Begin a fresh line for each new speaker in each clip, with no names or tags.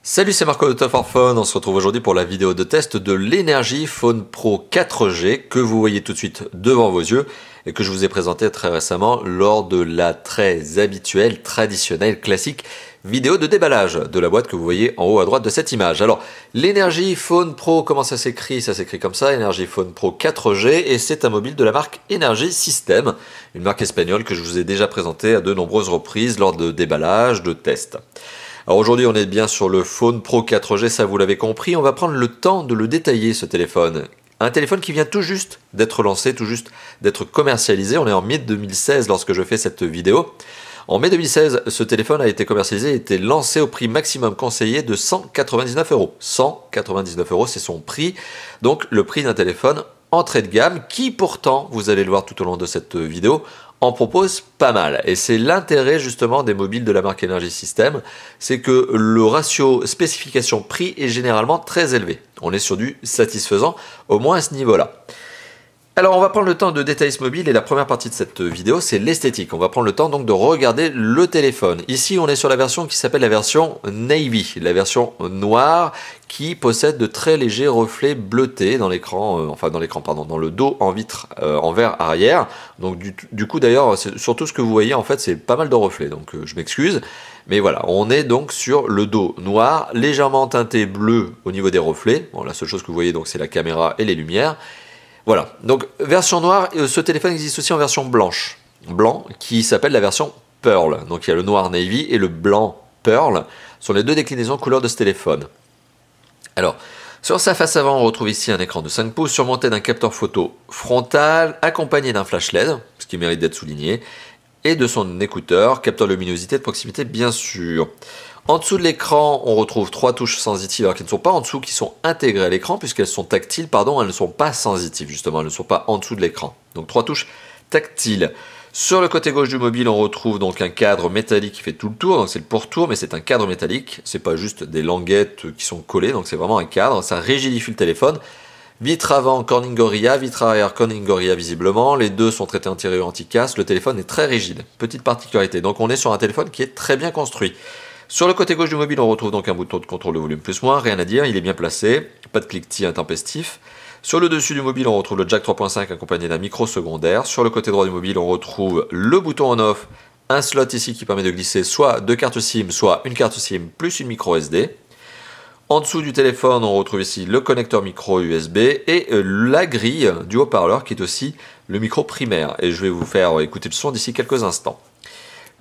Salut, c'est Marco de Top for Phone. On se retrouve aujourd'hui pour la vidéo de test de l'Energy Phone Pro 4G que vous voyez tout de suite devant vos yeux et que je vous ai présenté très récemment lors de la très habituelle, traditionnelle, classique vidéo de déballage de la boîte que vous voyez en haut à droite de cette image. Alors, l'Energy Phone Pro, comment ça s'écrit? Ça s'écrit comme ça, Energy Phone Pro 4G, et c'est un mobile de la marque Energy System, une marque espagnole que je vous ai déjà présentée à de nombreuses reprises lors de déballage, de tests. Alors aujourd'hui, on est bien sur le Phone Pro 4G, ça vous l'avez compris. On va prendre le temps de le détailler, ce téléphone. Un téléphone qui vient tout juste d'être lancé, tout juste d'être commercialisé. On est en mai 2016 lorsque je fais cette vidéo. En mai 2016, ce téléphone a été commercialisé et été lancé au prix maximum conseillé de 199 euros. 199 euros, c'est son prix. Donc le prix d'un téléphone entrée de gamme qui pourtant, vous allez le voir tout au long de cette vidéo, en propose pas mal. Et c'est l'intérêt justement des mobiles de la marque Energy System, c'est que le ratio spécification-prix est généralement très élevé. On est sur du satisfaisant, au moins à ce niveau-là. Alors on va prendre le temps de détailler ce mobile et la première partie de cette vidéo c'est l'esthétique. On va prendre le temps donc de regarder le téléphone. Ici on est sur la version qui s'appelle la version Navy, la version noire qui possède de très légers reflets bleutés dans l'écran, dans le dos en vitre en verre arrière. Donc du coup d'ailleurs surtout ce que vous voyez en fait c'est pas mal de reflets, donc je m'excuse. Mais voilà, on est donc sur le dos noir, légèrement teinté bleu au niveau des reflets. Bon, la seule chose que vous voyez donc c'est la caméra et les lumières. Voilà, donc version noire, ce téléphone existe aussi en version blanche, blanc, qui s'appelle la version Pearl. Donc il y a le noir Navy et le blanc Pearl, sont les deux déclinaisons couleurs de ce téléphone. Alors, sur sa face avant, on retrouve ici un écran de 5 pouces surmonté d'un capteur photo frontal, accompagné d'un flash LED, ce qui mérite d'être souligné, et de son écouteur, capteur de luminosité de proximité bien sûr. En dessous de l'écran, on retrouve 3 touches sensitives, alors qui ne sont pas en dessous, qui sont intégrées à l'écran, puisqu'elles sont tactiles, pardon, elles ne sont pas sensitives, justement, elles ne sont pas en dessous de l'écran. Donc 3 touches tactiles. Sur le côté gauche du mobile, on retrouve donc un cadre métallique qui fait tout le tour, donc c'est le pourtour, mais c'est un cadre métallique, c'est pas juste des languettes qui sont collées, donc c'est vraiment un cadre, ça rigidifie le téléphone. Vitre avant Corning Gorilla, vitre arrière Corning Gorilla visiblement, les deux sont traités anti-rayures anti-casse, le téléphone est très rigide, petite particularité, donc on est sur un téléphone qui est très bien construit. Sur le côté gauche du mobile, on retrouve donc un bouton de contrôle de volume plus-moins, rien à dire, il est bien placé, pas de cliquetis intempestif. Sur le dessus du mobile, on retrouve le jack 3.5 accompagné d'un micro secondaire. Sur le côté droit du mobile, on retrouve le bouton on-off, un slot ici qui permet de glisser soit deux cartes SIM, soit une carte SIM plus une micro SD. En dessous du téléphone, on retrouve ici le connecteur micro USB et la grille du haut-parleur qui est aussi le micro primaire. Et je vais vous faire écouter le son d'ici quelques instants.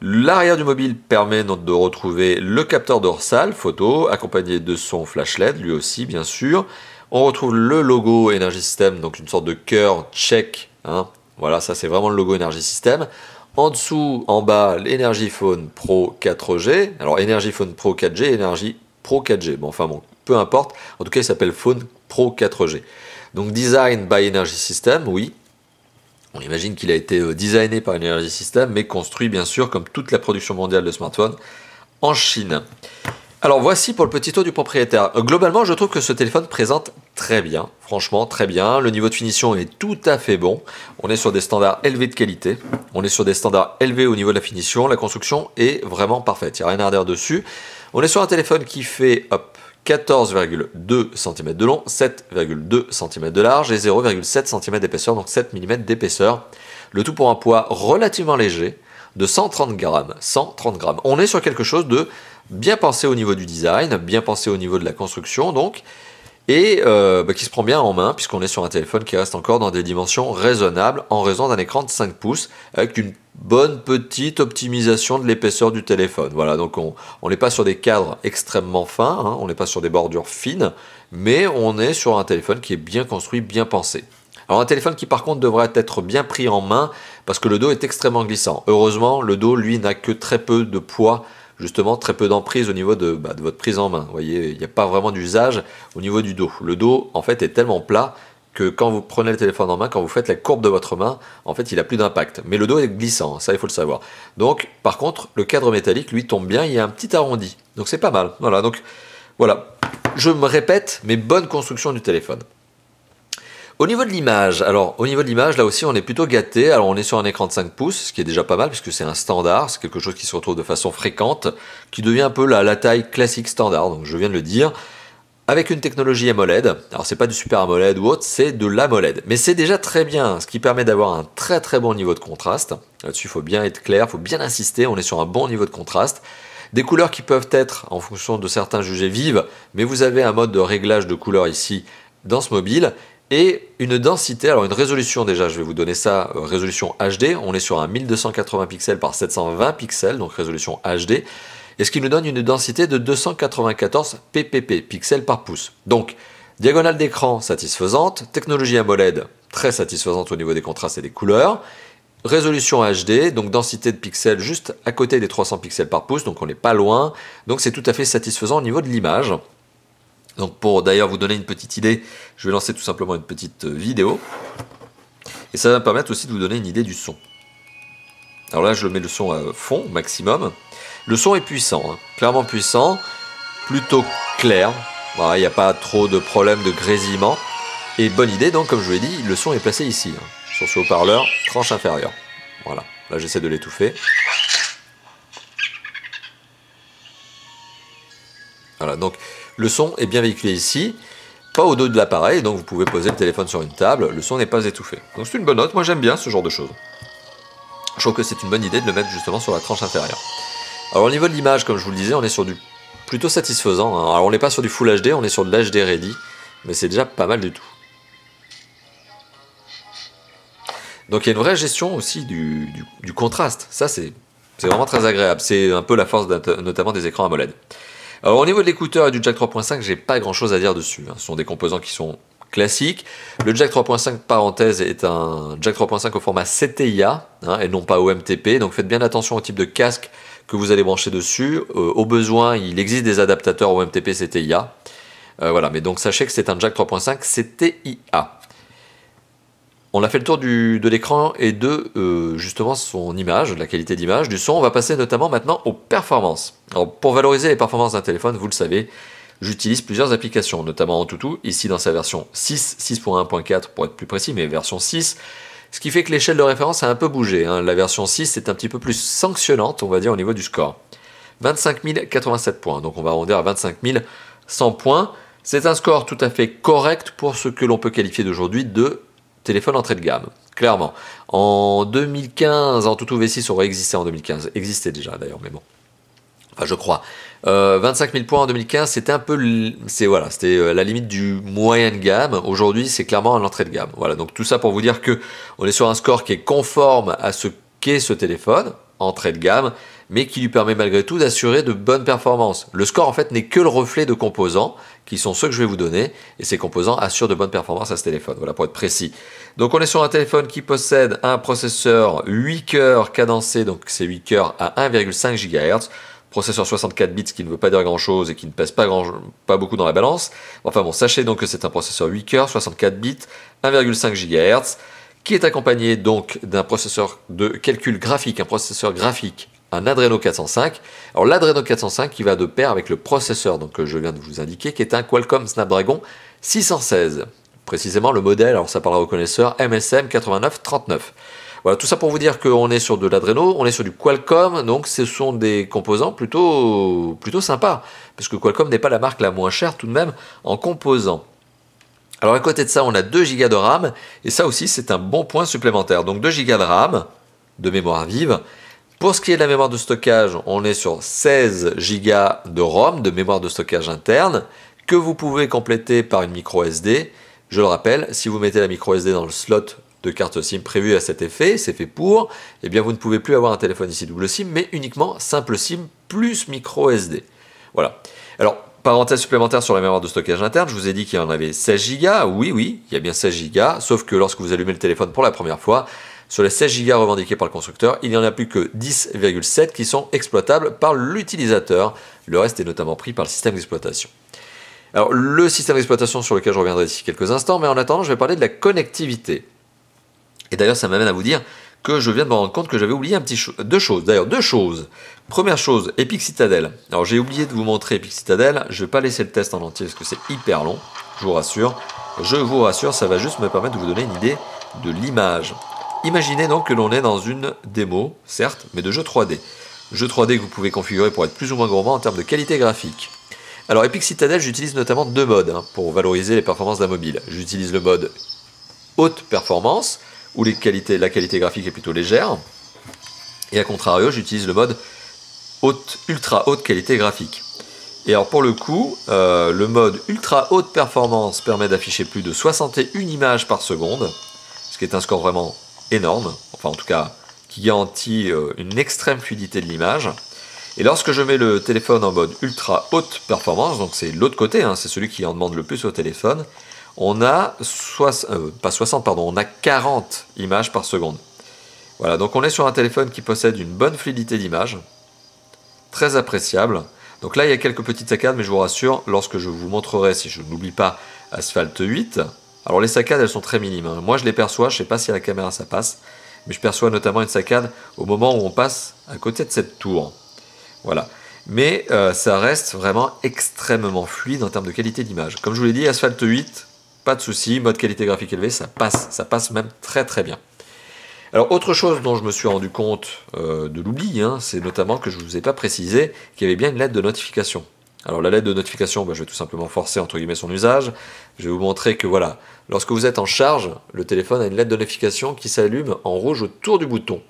L'arrière du mobile permet donc de retrouver le capteur dorsal photo accompagné de son flash LED, lui aussi bien sûr. On retrouve le logo Energy System, donc une sorte de cœur check. Hein. Voilà, ça c'est vraiment le logo Energy System. En dessous, en bas, l'Energy Phone Pro 4G. Alors Energy Phone Pro 4G et Energy Pro 4G. Bon, enfin bon, peu importe. En tout cas, il s'appelle Phone Pro 4G. Donc design by Energy System, oui. On imagine qu'il a été designé par Energy System, mais construit bien sûr, comme toute la production mondiale de smartphones, en Chine. Alors voici pour le petit tour du propriétaire. Globalement, je trouve que ce téléphone présente très bien, franchement très bien. Le niveau de finition est tout à fait bon. On est sur des standards élevés de qualité. On est sur des standards élevés au niveau de la finition. La construction est vraiment parfaite, il n'y a rien à redire dessus. On est sur un téléphone qui fait 14,2 cm de long, 7,2 cm de large et 0,7 cm d'épaisseur, donc 7 mm d'épaisseur. Le tout pour un poids relativement léger de 130 grammes. 130 grammes. On est sur quelque chose de bien pensé au niveau du design, bien pensé au niveau de la construction, donc, et qui se prend bien en main, puisqu'on est sur un téléphone qui reste encore dans des dimensions raisonnables, en raison d'un écran de 5 pouces, avec une bonne petite optimisation de l'épaisseur du téléphone. Voilà, donc on n'est pas sur des cadres extrêmement fins, hein, on n'est pas sur des bordures fines, mais on est sur un téléphone qui est bien construit, bien pensé. Alors un téléphone qui par contre devrait être bien pris en main, parce que le dos est extrêmement glissant. Heureusement, le dos, lui, n'a que très peu de poids, justement très peu d'emprise au niveau de votre prise en main. Vous voyez, il n'y a pas vraiment d'usage au niveau du dos. Le dos, en fait, est tellement plat que quand vous prenez le téléphone en main, quand vous faites la courbe de votre main, en fait, il n'a plus d'impact. Mais le dos est glissant, ça, il faut le savoir. Donc, par contre, le cadre métallique, lui, tombe bien, il y a un petit arrondi. Donc, c'est pas mal. Voilà, donc, voilà. Je me répète, mais bonne construction du téléphone. Au niveau de l'image, alors au niveau de l'image, là aussi on est plutôt gâté. Alors on est sur un écran de 5 pouces, ce qui est déjà pas mal puisque c'est un standard, c'est quelque chose qui se retrouve de façon fréquente, qui devient un peu la taille classique standard, donc je viens de le dire, avec une technologie AMOLED. Alors c'est pas du Super AMOLED ou autre, c'est de l'AMOLED, mais c'est déjà très bien, ce qui permet d'avoir un très bon niveau de contraste. Là-dessus il faut bien être clair, il faut bien insister, on est sur un bon niveau de contraste. Des couleurs qui peuvent être, en fonction de certains, jugées vives, mais vous avez un mode de réglage de couleurs ici dans ce mobile. Et une densité, alors une résolution déjà, je vais vous donner ça, résolution HD, on est sur un 1280 pixels par 720 pixels, donc résolution HD, et ce qui nous donne une densité de 294 ppp, pixels par pouce. Donc, diagonale d'écran satisfaisante, technologie AMOLED très satisfaisante au niveau des contrastes et des couleurs, résolution HD, donc densité de pixels juste à côté des 300 pixels par pouce, donc on n'est pas loin, donc c'est tout à fait satisfaisant au niveau de l'image. Donc pour d'ailleurs vous donner une petite idée, je vais lancer tout simplement une petite vidéo. Et ça va me permettre aussi de vous donner une idée du son. Alors là je mets le son à fond, maximum. Le son est puissant, hein, clairement puissant, plutôt clair. Voilà, il n'y a pas trop de problème de grésillement. Et bonne idée, donc comme je vous l'ai dit, le son est placé ici, hein, sur ce haut-parleur, tranche inférieure. Voilà, là j'essaie de l'étouffer. Voilà, donc le son est bien véhiculé ici, pas au dos de l'appareil, donc vous pouvez poser le téléphone sur une table, le son n'est pas étouffé. Donc c'est une bonne note, moi j'aime bien ce genre de choses. Je trouve que c'est une bonne idée de le mettre justement sur la tranche inférieure. Alors au niveau de l'image, comme je vous le disais, on est sur du plutôt satisfaisant, hein. Alors on n'est pas sur du Full HD, on est sur de l'HD Ready, mais c'est déjà pas mal du tout. Donc il y a une vraie gestion aussi du contraste, ça c'est vraiment très agréable, c'est un peu la force notamment des écrans AMOLED. Alors au niveau de l'écouteur et du jack 3.5, j'ai pas grand chose à dire dessus, hein. Ce sont des composants qui sont classiques. Le jack 3.5, parenthèse, est un jack 3.5 au format CTIA, hein, et non pas OMTP, donc faites bien attention au type de casque que vous allez brancher dessus. Au besoin, il existe des adaptateurs OMTP CTIA. Voilà, mais donc sachez que c'est un jack 3.5 CTIA. On a fait le tour de l'écran et de justement son image, de la qualité d'image, du son. On va passer notamment maintenant aux performances. Alors, pour valoriser les performances d'un téléphone, vous le savez, j'utilise plusieurs applications, notamment Antutu, ici dans sa version 6, 6.1.4 pour être plus précis, mais version 6. Ce qui fait que l'échelle de référence a un peu bougé, hein. La version 6 est un petit peu plus sanctionnante, on va dire, au niveau du score. 25 087 points, donc on va arrondir à 25 100 points. C'est un score tout à fait correct pour ce que l'on peut qualifier d'aujourd'hui de téléphone entrée de gamme, clairement. En 2015, Antutu V6 aurait existé en 2015, existait déjà d'ailleurs, mais bon. Enfin, je crois. 25 000 points en 2015, c'était un peu, voilà, c'était la limite du moyen de gamme. Aujourd'hui, c'est clairement à l'entrée de gamme. Voilà, donc tout ça pour vous dire que on est sur un score qui est conforme à ce qu'est ce téléphone, entrée de gamme, mais qui lui permet malgré tout d'assurer de bonnes performances. Le score en fait n'est que le reflet de composants, qui sont ceux que je vais vous donner, et ces composants assurent de bonnes performances à ce téléphone, voilà pour être précis. Donc on est sur un téléphone qui possède un processeur 8 cœurs cadencé, donc c'est 8 cœurs à 1,5 GHz, processeur 64 bits, ce qui ne veut pas dire grand chose et qui ne pèse pas beaucoup dans la balance. Enfin bon, sachez donc que c'est un processeur 8 cœurs, 64 bits, 1,5 GHz, qui est accompagné donc d'un processeur de calcul graphique, un processeur graphique, un Adreno 405. Alors l'Adreno 405 qui va de pair avec le processeur donc, que je viens de vous indiquer, qui est un Qualcomm Snapdragon 616. Précisément le modèle, alors ça parlera aux connaisseurs, MSM 8939. Voilà, tout ça pour vous dire qu'on est sur de l'Adreno, on est sur du Qualcomm, donc ce sont des composants plutôt sympas, parce que Qualcomm n'est pas la marque la moins chère tout de même en composants. Alors à côté de ça, on a 2 Go de RAM, et ça aussi c'est un bon point supplémentaire. Donc 2 Go de RAM, de mémoire vive. Pour ce qui est de la mémoire de stockage, on est sur 16 Go de ROM, de mémoire de stockage interne, que vous pouvez compléter par une micro SD. Je le rappelle, si vous mettez la micro SD dans le slot de carte SIM prévu à cet effet, c'est fait pour, eh bien vous ne pouvez plus avoir un téléphone ici double SIM, mais uniquement simple SIM plus micro SD. Voilà. Alors, parenthèse supplémentaire sur la mémoire de stockage interne, je vous ai dit qu'il y en avait 16 Go, oui, il y a bien 16 Go, sauf que lorsque vous allumez le téléphone pour la première fois, sur les 16 Go revendiqués par le constructeur, il n'y en a plus que 10,7 qui sont exploitables par l'utilisateur. Le reste est notamment pris par le système d'exploitation. Alors, le système d'exploitation sur lequel je reviendrai d'ici quelques instants, mais en attendant, je vais parler de la connectivité. Et d'ailleurs, ça m'amène à vous dire que je viens de me rendre compte que j'avais oublié deux choses. D'ailleurs, deux choses. Première chose, Epic Citadel. Alors j'ai oublié de vous montrer Epic Citadel. Je ne vais pas laisser le test en entier parce que c'est hyper long. Je vous rassure. Je vous rassure, ça va juste me permettre de vous donner une idée de l'image. Imaginez donc que l'on est dans une démo, certes, mais de jeu 3D. Jeu 3D que vous pouvez configurer pour être plus ou moins gourmand en termes de qualité graphique. Alors Epic Citadel, j'utilise notamment deux modes pour valoriser les performances d'un mobile. J'utilise le mode haute performance, où la qualité graphique est plutôt légère. Et à contrario, j'utilise le mode ultra haute qualité graphique. Et alors pour le coup, le mode ultra haute performance permet d'afficher plus de 61 images par seconde, ce qui est un score vraiment énorme, enfin en tout cas qui garantit une extrême fluidité de l'image. Et lorsque je mets le téléphone en mode ultra haute performance, donc c'est l'autre côté, c'est celui qui en demande le plus au téléphone, on a on a 40 images par seconde. Voilà, donc on est sur un téléphone qui possède une bonne fluidité d'image, très appréciable. Donc là, il y a quelques petites saccades, mais je vous rassure, lorsque je vous montrerai, si je n'oublie pas, Asphalt 8, alors les saccades, elles sont très minimes. Moi, je les perçois, je ne sais pas si à la caméra ça passe, mais je perçois notamment une saccade au moment où on passe à côté de cette tour. Voilà. Mais ça reste vraiment extrêmement fluide en termes de qualité d'image. Comme je vous l'ai dit, Asphalt 8, pas de souci, mode qualité graphique élevée, ça passe même très très bien. Alors autre chose dont je me suis rendu compte de l'oubli, c'est notamment que je ne vous ai pas précisé qu'il y avait bien une lettre de notification. Alors la lettre de notification, je vais tout simplement forcer entre guillemets son usage. Je vais vous montrer que voilà, lorsque vous êtes en charge, le téléphone a une lettre de notification qui s'allume en rouge autour du bouton.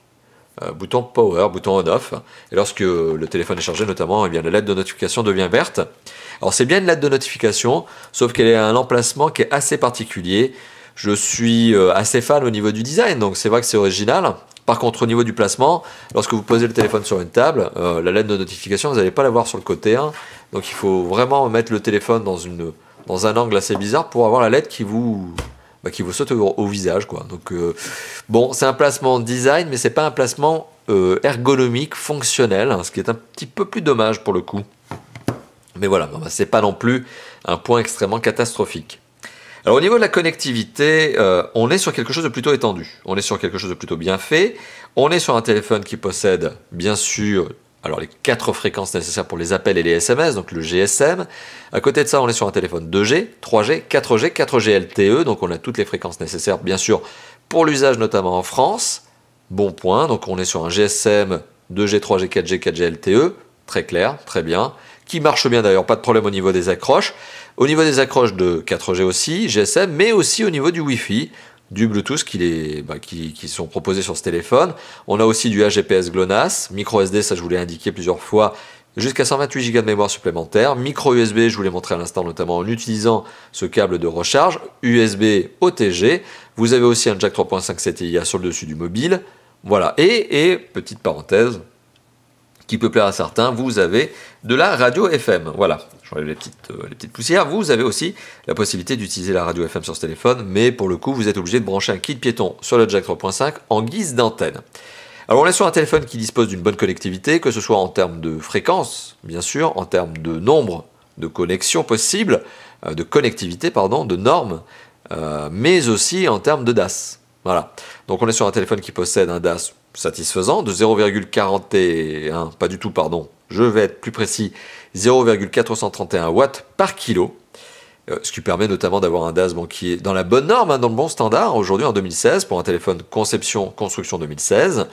Bouton power, bouton on-off. Et lorsque le téléphone est chargé notamment, la lettre de notification devient verte. Alors c'est bien une lettre de notification, sauf qu'elle est à un emplacement qui est assez particulier. Je suis assez fan au niveau du design, donc c'est vrai que c'est original. Par contre, au niveau du placement, lorsque vous posez le téléphone sur une table, la lettre de notification, vous n'allez pas la voir sur le côté. Donc il faut vraiment mettre le téléphone dans un angle assez bizarre pour avoir la lettre qui vous saute au visage, quoi. Donc bon, c'est un placement design, mais c'est pas un placement ergonomique, fonctionnel, ce qui est un petit peu plus dommage pour le coup. Mais voilà, c'est pas non plus un point extrêmement catastrophique. Alors au niveau de la connectivité, on est sur quelque chose de plutôt étendu. On est sur quelque chose de plutôt bien fait. On est sur un téléphone qui possède, bien sûr, alors les 4 fréquences nécessaires pour les appels et les SMS, donc le GSM. À côté de ça, on est sur un téléphone 2G, 3G, 4G, 4G LTE, donc on a toutes les fréquences nécessaires, bien sûr, pour l'usage notamment en France. Bon point, donc on est sur un GSM, 2G, 3G, 4G, 4G LTE, très clair, très bien, qui marche bien d'ailleurs, pas de problème au niveau des accroches. Au niveau des accroches de 4G aussi, GSM, mais aussi au niveau du Wi-Fi, du Bluetooth qui sont proposés sur ce téléphone. On a aussi du AGPS GLONASS, micro SD, ça je vous l'ai indiqué plusieurs fois, jusqu'à 128 Go de mémoire supplémentaire, micro USB, je vous l'ai montré à l'instant notamment en utilisant ce câble de recharge, USB OTG, vous avez aussi un jack 3.5 CTIA sur le dessus du mobile, voilà, et petite parenthèse, qui peut plaire à certains, vous avez de la radio FM. Voilà, j'enlève les petites poussières. Vous avez aussi la possibilité d'utiliser la radio FM sur ce téléphone, mais pour le coup, vous êtes obligé de brancher un kit piéton sur le jack 3.5 en guise d'antenne. Alors on est sur un téléphone qui dispose d'une bonne connectivité, que ce soit en termes de fréquence, bien sûr, en termes de nombre de connexions possibles, de connectivité, pardon, de normes, mais aussi en termes de DAS. Voilà, donc on est sur un téléphone qui possède un DAS satisfaisant de 0,41, pas du tout, pardon, je vais être plus précis, 0,431 watts par kilo, ce qui permet notamment d'avoir un DAS qui est dans la bonne norme, dans le bon standard, aujourd'hui en 2016, pour un téléphone construction 2016.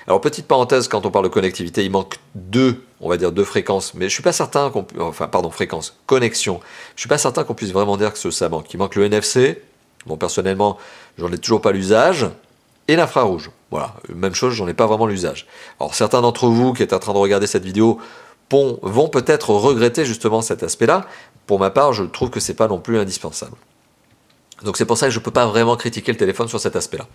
Alors petite parenthèse, quand on parle de connectivité, il manque deux fréquences, mais je suis pas certain connexion, je suis pas certain qu'on puisse vraiment dire que ça manque. Il manque le NFC, bon personnellement, j'en ai toujours pas l'usage, et l'infrarouge. Voilà, même chose, j'en ai pas vraiment l'usage. Alors certains d'entre vous qui êtes en train de regarder cette vidéo vont peut-être regretter justement cet aspect-là. Pour ma part, je trouve que c'est pas non plus indispensable. Donc c'est pour ça que je peux pas vraiment critiquer le téléphone sur cet aspect-là.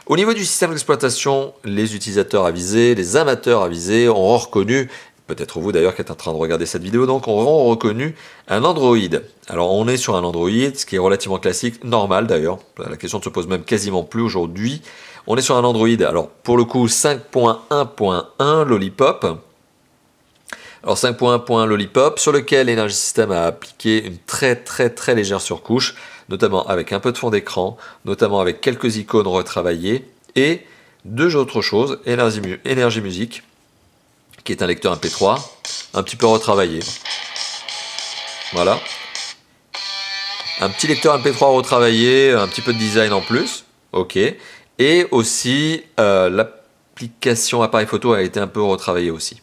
Au niveau du système d'exploitation, les utilisateurs avisés, les amateurs avisés auront reconnu, peut-être vous d'ailleurs qui êtes en train de regarder cette vidéo, donc auront reconnu un Android. Alors on est sur un Android, ce qui est relativement classique, normal d'ailleurs, la question ne se pose même quasiment plus aujourd'hui. On est sur un Android, alors pour le coup 5.1.1 Lollipop. Alors 5.1.1 Lollipop, sur lequel Energy System a appliqué une très légère surcouche, notamment avec un peu de fond d'écran, notamment avec quelques icônes retravaillées, et deux autres choses, Energy Music, qui est un lecteur MP3, un petit peu retravaillé. Voilà. Un petit lecteur MP3 retravaillé, un petit peu de design en plus. Ok. Et aussi, l'application appareil photo a été un peu retravaillée aussi.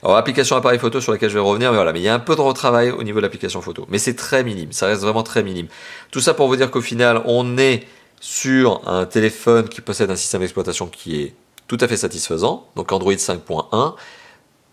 Alors, l'application appareil photo sur laquelle je vais revenir, mais voilà, mais il y a un peu de retravail au niveau de l'application photo. Mais c'est très minime, ça reste vraiment très minime. Tout ça pour vous dire qu'au final, on est sur un téléphone qui possède un système d'exploitation qui est tout à fait satisfaisant, donc Android 5.1,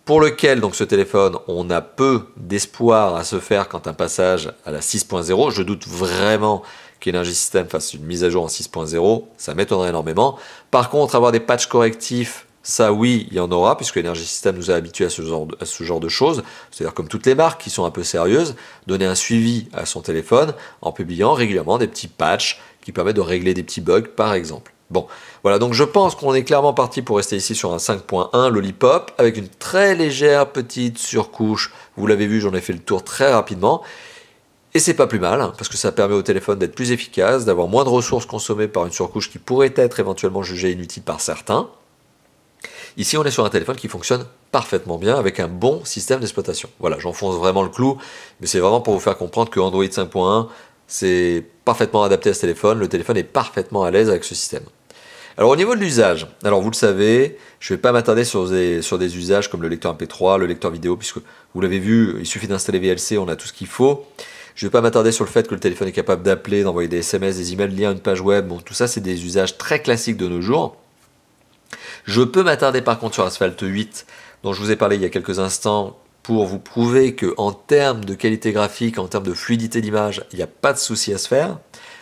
pour lequel donc ce téléphone, on a peu d'espoir à se faire quant à un passage à la 6.0. Je doute vraiment qu'Energy System fasse une mise à jour en 6.0, ça m'étonnerait énormément. Par contre, avoir des patchs correctifs, ça oui, il y en aura, puisque Energy System nous a habitués à ce genre de choses. C'est-à-dire comme toutes les marques qui sont un peu sérieuses, donner un suivi à son téléphone en publiant régulièrement des petits patchs qui permettent de régler des petits bugs par exemple. Bon, voilà, donc je pense qu'on est clairement parti pour rester ici sur un 5.1 Lollipop avec une très légère petite surcouche. Vous l'avez vu, j'en ai fait le tour très rapidement. Et c'est pas plus mal, hein, parce que ça permet au téléphone d'être plus efficace, d'avoir moins de ressources consommées par une surcouche qui pourrait être éventuellement jugée inutile par certains. Ici, on est sur un téléphone qui fonctionne parfaitement bien avec un bon système d'exploitation. Voilà, j'enfonce vraiment le clou, mais c'est vraiment pour vous faire comprendre que Android 5.1, c'est parfaitement adapté à ce téléphone. Le téléphone est parfaitement à l'aise avec ce système. Alors au niveau de l'usage, alors vous le savez, je ne vais pas m'attarder sur des usages comme le lecteur MP3, le lecteur vidéo, puisque vous l'avez vu, il suffit d'installer VLC, on a tout ce qu'il faut. Je ne vais pas m'attarder sur le fait que le téléphone est capable d'appeler, d'envoyer des SMS, des emails, lire une page web. Bon, tout ça, c'est des usages très classiques de nos jours. Je peux m'attarder par contre sur Asphalt 8, dont je vous ai parlé il y a quelques instants, pour vous prouver qu'en termes de qualité graphique, en termes de fluidité d'image, il n'y a pas de souci à se faire.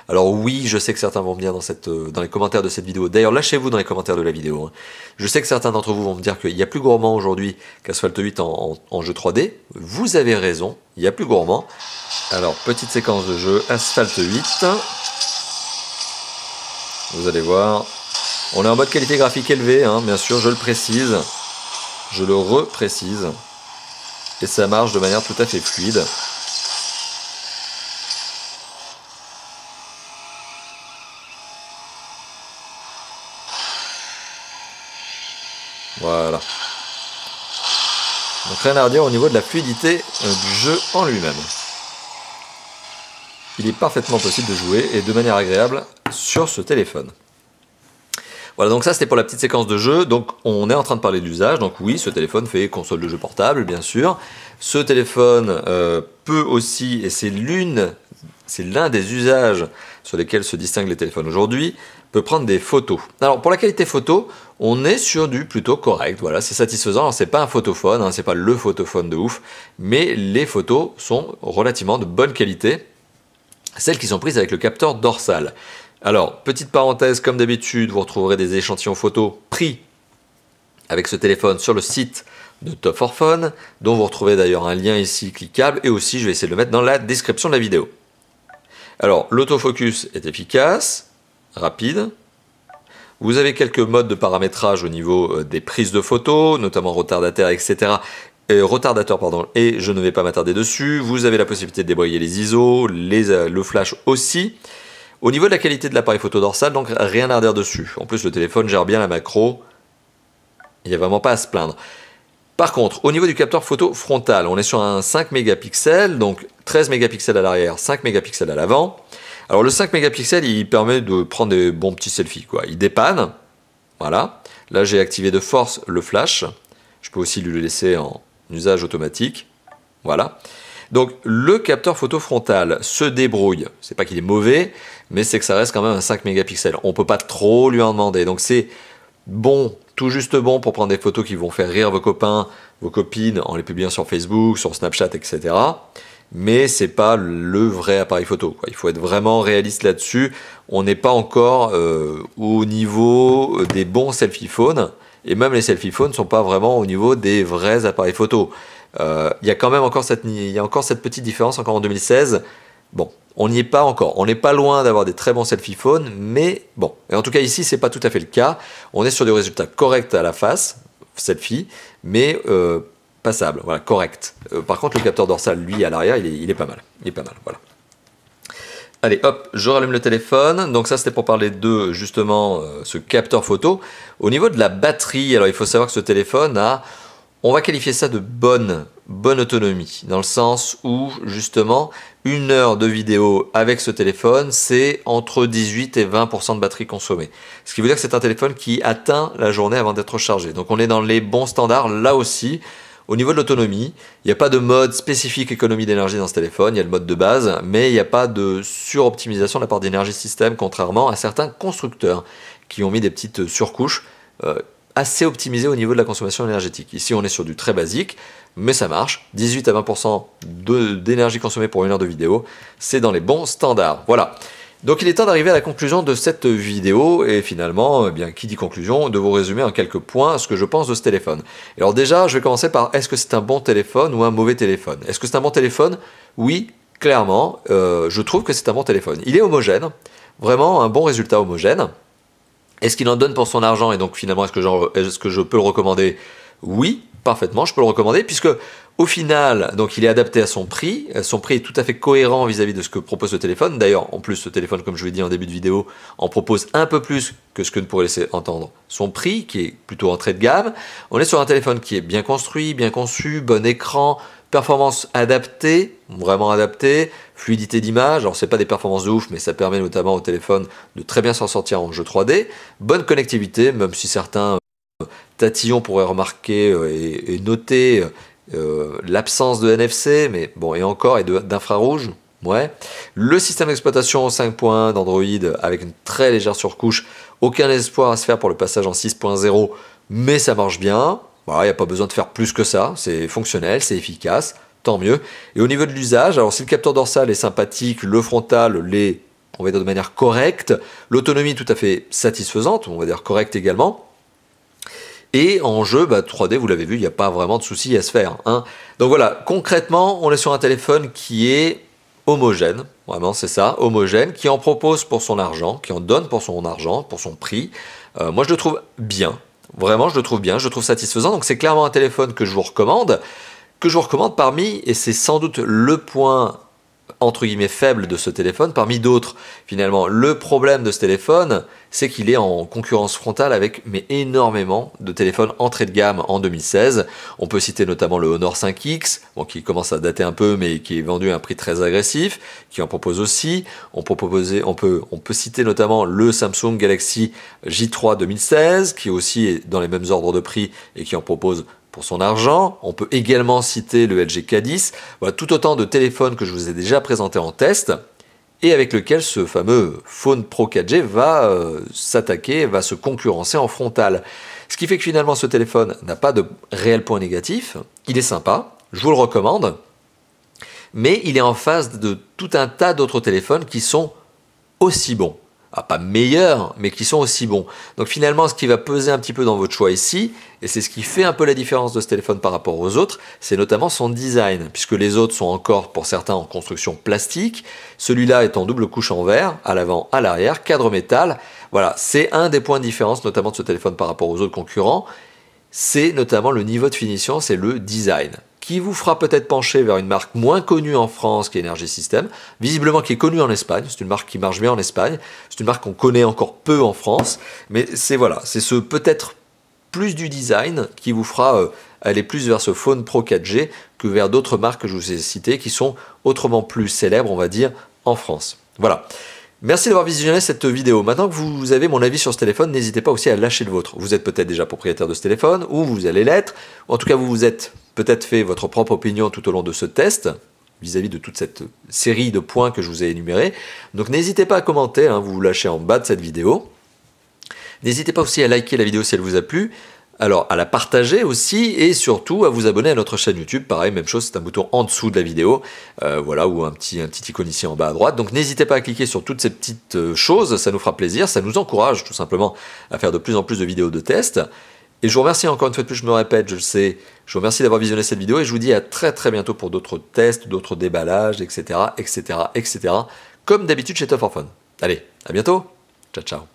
Alors oui, je sais que certains vont me dire dans les commentaires de cette vidéo, d'ailleurs lâchez-vous dans les commentaires de la vidéo, hein. Je sais que certains d'entre vous vont me dire qu'il y a plus gourmand aujourd'hui qu'Asphalt 8 en jeu 3D. Vous avez raison, il y a plus gourmand. Alors, petite séquence de jeu, Asphalt 8. Vous allez voir, on est en mode qualité graphique élevée, hein, bien sûr, je le précise. Je le reprécise. Et ça marche de manière tout à fait fluide. Voilà. Donc rien à redire au niveau de la fluidité du jeu en lui-même. Il est parfaitement possible de jouer et de manière agréable sur ce téléphone. Voilà, donc ça c'était pour la petite séquence de jeu. Donc on est en train de parler de l'usage. Donc oui, ce téléphone fait console de jeu portable, bien sûr. Ce téléphone peut aussi, et c'est l'un des usages sur lesquels se distinguent les téléphones aujourd'hui, peut prendre des photos. Alors pour la qualité photo, on est sur du plutôt correct. Voilà, c'est satisfaisant. Alors c'est pas un photophone, hein, c'est pas le photophone de ouf, mais les photos sont relativement de bonne qualité. Celles qui sont prises avec le capteur dorsal. Alors, petite parenthèse, comme d'habitude, vous retrouverez des échantillons photos pris avec ce téléphone sur le site de Top 4 Phone, dont vous retrouvez d'ailleurs un lien ici cliquable, et aussi je vais essayer de le mettre dans la description de la vidéo. Alors, l'autofocus est efficace, rapide. Vous avez quelques modes de paramétrage au niveau des prises de photos, notamment retardateur, etc. Retardateur, pardon, et je ne vais pas m'attarder dessus. Vous avez la possibilité de débrayer les ISO, le flash aussi. Au niveau de la qualité de l'appareil photo dorsal, donc rien à redire dessus. En plus, le téléphone gère bien la macro. Il n'y a vraiment pas à se plaindre. Par contre, au niveau du capteur photo frontal, on est sur un 5 mégapixels, donc 13 mégapixels à l'arrière, 5 mégapixels à l'avant. Alors le 5 mégapixels, il permet de prendre des bons petits selfies, quoi. Il dépanne. Voilà. Là, j'ai activé de force le flash. Je peux aussi le laisser en usage automatique. Voilà. Donc le capteur photo frontal se débrouille. C'est pas qu'il est mauvais, mais c'est que ça reste quand même un 5 mégapixels. On peut pas trop lui en demander. Donc c'est bon, tout juste bon pour prendre des photos qui vont faire rire vos copains, vos copines en les publiant sur Facebook, sur Snapchat, etc. Mais c'est pas le vrai appareil photo, quoi. Il faut être vraiment réaliste là-dessus. On n'est pas encore au niveau des bons selfie phones. Et même les selfie phones ne sont pas vraiment au niveau des vrais appareils photo. Il y a quand même encore cette petite différence encore en 2016. Bon, on n'y est pas encore. On n'est pas loin d'avoir des très bons selfie phones, mais bon. Et en tout cas ici, c'est pas tout à fait le cas. On est sur des résultats corrects à la face, selfie, mais passable, voilà, correct. Par contre, le capteur dorsal, lui, à l'arrière, il est pas mal. Il est pas mal, voilà. Allez, hop, je rallume le téléphone. Donc ça, c'était pour parler de, justement, ce capteur photo. Au niveau de la batterie, alors il faut savoir que ce téléphone a, on va qualifier ça de bonne autonomie, dans le sens où, justement, 1 heure de vidéo avec ce téléphone, c'est entre 18 et 20% de batterie consommée. Ce qui veut dire que c'est un téléphone qui atteint la journée avant d'être chargé. Donc on est dans les bons standards, là aussi. Au niveau de l'autonomie, il n'y a pas de mode spécifique économie d'énergie dans ce téléphone, il y a le mode de base, mais il n'y a pas de suroptimisation de la part d'Energy System, contrairement à certains constructeurs qui ont mis des petites surcouches assez optimisées au niveau de la consommation énergétique. Ici, on est sur du très basique, mais ça marche. 18 à 20% d'énergie consommée pour 1 heure de vidéo, c'est dans les bons standards. Voilà. Donc il est temps d'arriver à la conclusion de cette vidéo et finalement, eh bien, qui dit conclusion, de vous résumer en quelques points ce que je pense de ce téléphone. Et alors déjà, je vais commencer par est-ce que c'est un bon téléphone ou un mauvais téléphone? Est-ce que c'est un bon téléphone? Oui, clairement, je trouve que c'est un bon téléphone. Il est homogène, vraiment un bon résultat homogène. Est-ce qu'il en donne pour son argent et donc finalement est-ce que je peux le recommander? Oui, parfaitement, je peux le recommander puisque au final, donc il est adapté à son prix est tout à fait cohérent vis-à-vis de ce que propose ce téléphone. D'ailleurs, en plus, ce téléphone, comme je vous l'ai dit en début de vidéo, en propose un peu plus que ce que ne pourrait laisser entendre son prix, qui est plutôt entrée de gamme. On est sur un téléphone qui est bien construit, bien conçu, bon écran, performance adaptée, vraiment adaptée, fluidité d'image, alors c'est pas des performances de ouf, mais ça permet notamment au téléphone de très bien s'en sortir en jeu 3D, bonne connectivité, même si certains tatillons pourraient remarquer et noter l'absence de NFC, mais bon, et encore, et d'infrarouge, ouais. Le système d'exploitation 5.1 d'Android avec une très légère surcouche, aucun espoir à se faire pour le passage en 6.0, mais ça marche bien. Voilà, il n'y a pas besoin de faire plus que ça, c'est fonctionnel, c'est efficace, tant mieux. Et au niveau de l'usage, alors si le capteur dorsal est sympathique, le frontal l'est, on va dire de manière correcte, l'autonomie tout à fait satisfaisante, on va dire correcte également. Et en jeu, 3D, vous l'avez vu, il n'y a pas vraiment de souci à se faire. Hein. Donc voilà, concrètement, on est sur un téléphone qui est homogène, vraiment c'est ça, homogène, qui en propose pour son argent, qui en donne pour son argent, pour son prix. Moi je le trouve bien, vraiment je le trouve bien, je le trouve satisfaisant, donc c'est clairement un téléphone que je vous recommande parmi, et c'est sans doute le point entre guillemets faible de ce téléphone, parmi d'autres. Finalement, le problème de ce téléphone, c'est qu'il est en concurrence frontale avec énormément de téléphones entrée de gamme en 2016. On peut citer notamment le Honor 5X, bon, qui commence à dater un peu, mais qui est vendu à un prix très agressif, qui en propose aussi. On peut citer notamment le Samsung Galaxy J3 2016, qui aussi est dans les mêmes ordres de prix et qui en propose pour son argent. On peut également citer le LG K10, voilà, tout autant de téléphones que je vous ai déjà présentés en test et avec lequel ce fameux Phone Pro 4G va s'attaquer, va se concurrencer en frontal. Ce qui fait que finalement ce téléphone n'a pas de réel point négatif, il est sympa, je vous le recommande, mais il est en face de tout un tas d'autres téléphones qui sont aussi bons. Pas meilleurs, mais qui sont aussi bons. Donc finalement, ce qui va peser un petit peu dans votre choix ici, et c'est ce qui fait un peu la différence de ce téléphone par rapport aux autres, c'est notamment son design, puisque les autres sont encore pour certains en construction plastique, celui-là est en double couche en verre, à l'avant, à l'arrière, cadre métal. Voilà, c'est un des points de différence notamment de ce téléphone par rapport aux autres concurrents, c'est notamment le niveau de finition, c'est le design, qui vous fera peut-être pencher vers une marque moins connue en France qu'Energy System, visiblement qui est connue en Espagne, c'est une marque qui marche bien en Espagne, c'est une marque qu'on connaît encore peu en France, mais c'est voilà, c'est ce peut-être plus du design qui vous fera aller plus vers ce Phone Pro 4G que vers d'autres marques que je vous ai citées qui sont autrement plus célèbres, on va dire, en France. Voilà. Merci d'avoir visionné cette vidéo. Maintenant que vous avez mon avis sur ce téléphone, n'hésitez pas aussi à lâcher le vôtre. Vous êtes peut-être déjà propriétaire de ce téléphone, ou vous allez l'être. En tout cas, vous vous êtes peut-être fait votre propre opinion tout au long de ce test, vis-à-vis de toute cette série de points que je vous ai énumérés. Donc n'hésitez pas à commenter, hein, vous lâchez en bas de cette vidéo. N'hésitez pas aussi à liker la vidéo si elle vous a plu. Alors, à la partager aussi et surtout à vous abonner à notre chaîne YouTube. Pareil, même chose, c'est un bouton en dessous de la vidéo, voilà, ou un petit icône ici en bas à droite. Donc, n'hésitez pas à cliquer sur toutes ces petites choses, ça nous fera plaisir, ça nous encourage tout simplement à faire de plus en plus de vidéos de test. Et je vous remercie encore une fois de plus, je me répète, je le sais, je vous remercie d'avoir visionné cette vidéo et je vous dis à très très bientôt pour d'autres tests, d'autres déballages, etc., etc., etc., comme d'habitude chez Top4Fun. Allez, à bientôt, ciao ciao.